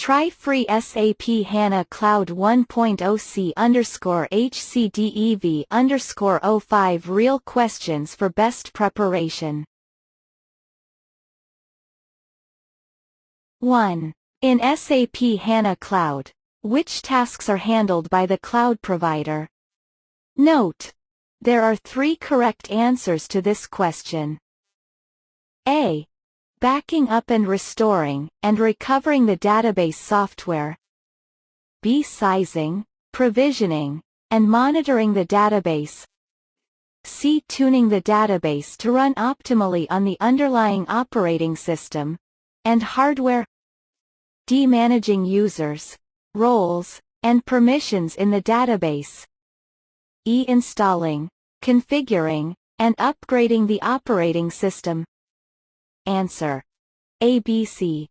Try free SAP HANA Cloud 1.0 C_HCDEV_05 Real questions for best preparation. 1. In SAP HANA Cloud, which tasks are handled by the cloud provider? Note: there are 3 correct answers to this question. A. Backing up and restoring, and recovering the database software. B. Sizing, provisioning, and monitoring the database. C. Tuning the database to run optimally on the underlying operating system and hardware. D. Managing users, roles, and permissions in the database. E. Installing, configuring, and upgrading the operating system. Answer: A, B, C.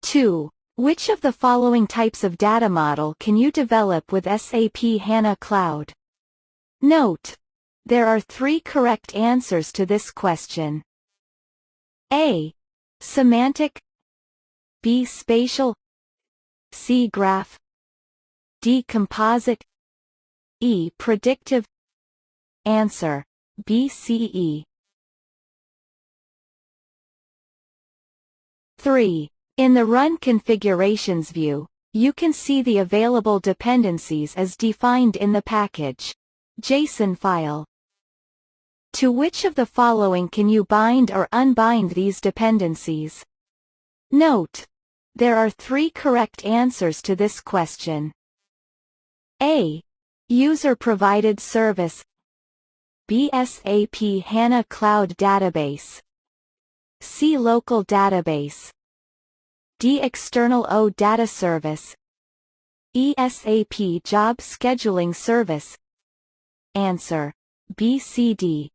2. Which of the following types of data model can you develop with SAP HANA Cloud? Note: there are 3 correct answers to this question. A. Semantic. B. Spatial. C. Graph. D. Composite. E. Predictive. Answer: B, C, E. 3. In the Run Configurations view, you can see the available dependencies as defined in the package JSON file. To which of the following can you bind or unbind these dependencies? Note: there are 3 correct answers to this question. A. User-provided service. B. SAP HANA Cloud Database. C. Local database. D. External OData service. E. SAP Job Scheduling Service. Answer: B, C, D.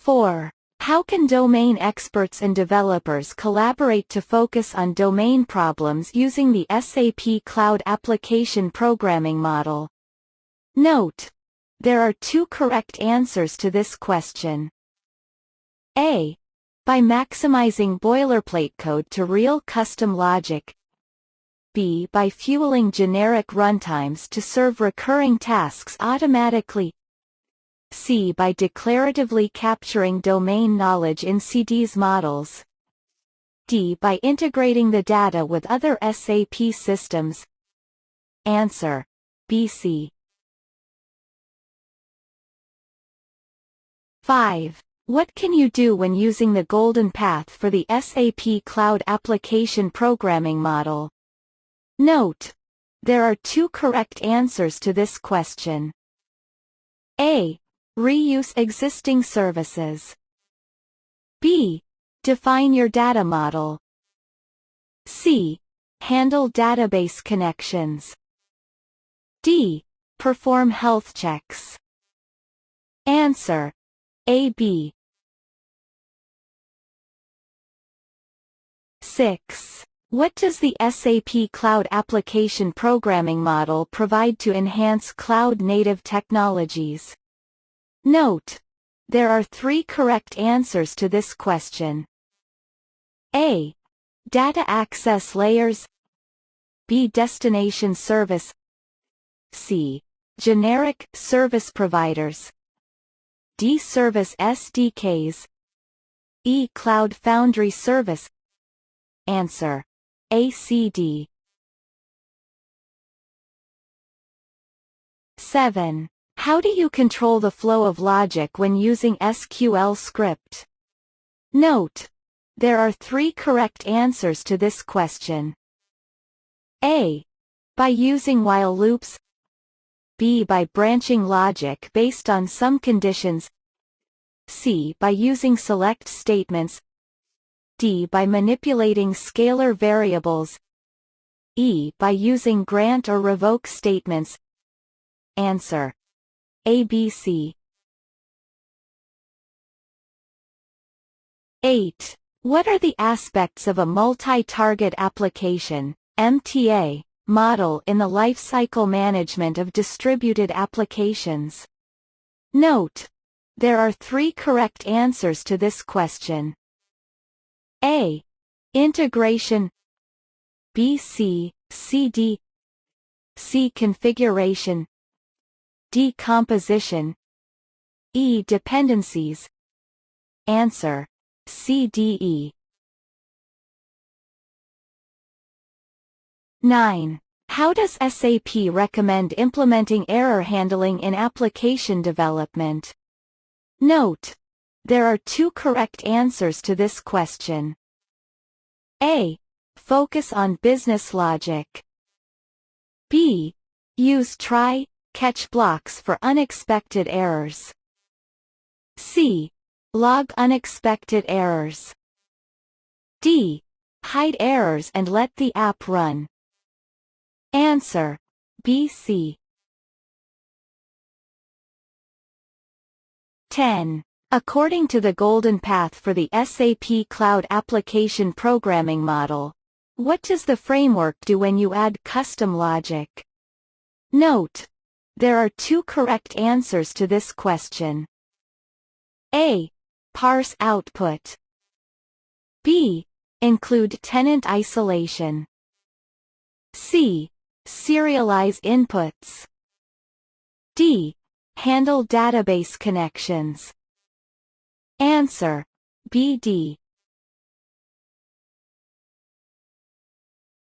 4. How can domain experts and developers collaborate to focus on domain problems using the SAP Cloud Application Programming Model? Note: there are 2 correct answers to this question. A. By maximizing boilerplate code to real custom logic. B. By fueling generic runtimes to serve recurring tasks automatically. C. By declaratively capturing domain knowledge in CDS models. D. By integrating the data with other SAP systems. Answer: B, C. 5. What can you do when using the golden path for the SAP Cloud Application Programming Model? Note: there are 2 correct answers to this question. A. Reuse existing services. B. Define your data model. C. Handle database connections. D. Perform health checks. Answer: A, B. 6. What does the SAP Cloud Application Programming Model provide to enhance cloud-native technologies? Note: there are 3 correct answers to this question. A. Data access layers. B. Destination service. C. Generic service providers. D. Service SDKs. E. Cloud Foundry service. Answer: A, C, D. 7. How do you control the flow of logic when using SQL script? Note: there are 3 correct answers to this question. A. By using while loops. B. By branching logic based on some conditions. C. By using select statements. D. By manipulating scalar variables. E. By using grant or revoke statements. Answer: A, B, C. 8. What are the aspects of a multi-target application (MTA) model in the lifecycle management of distributed applications? Note: There are three correct answers to this question. A. Integration. B. C, D. C. Configuration. D. Composition. E. Dependencies. Answer: C, D, E. 9. How does SAP recommend implementing error handling in application development? Note: there are two correct answers to this question. A. Focus on business logic. B. Use try-catch blocks for unexpected errors. C. Log unexpected errors. D. Hide errors and let the app run. Answer: B, C. 10. According to the golden path for the SAP Cloud Application Programming Model, what does the framework do when you add custom logic? Note: there are two correct answers to this question. A. Parse output. B. Include tenant isolation. C. Serialize inputs. D. Handle database connections. Answer: B, D.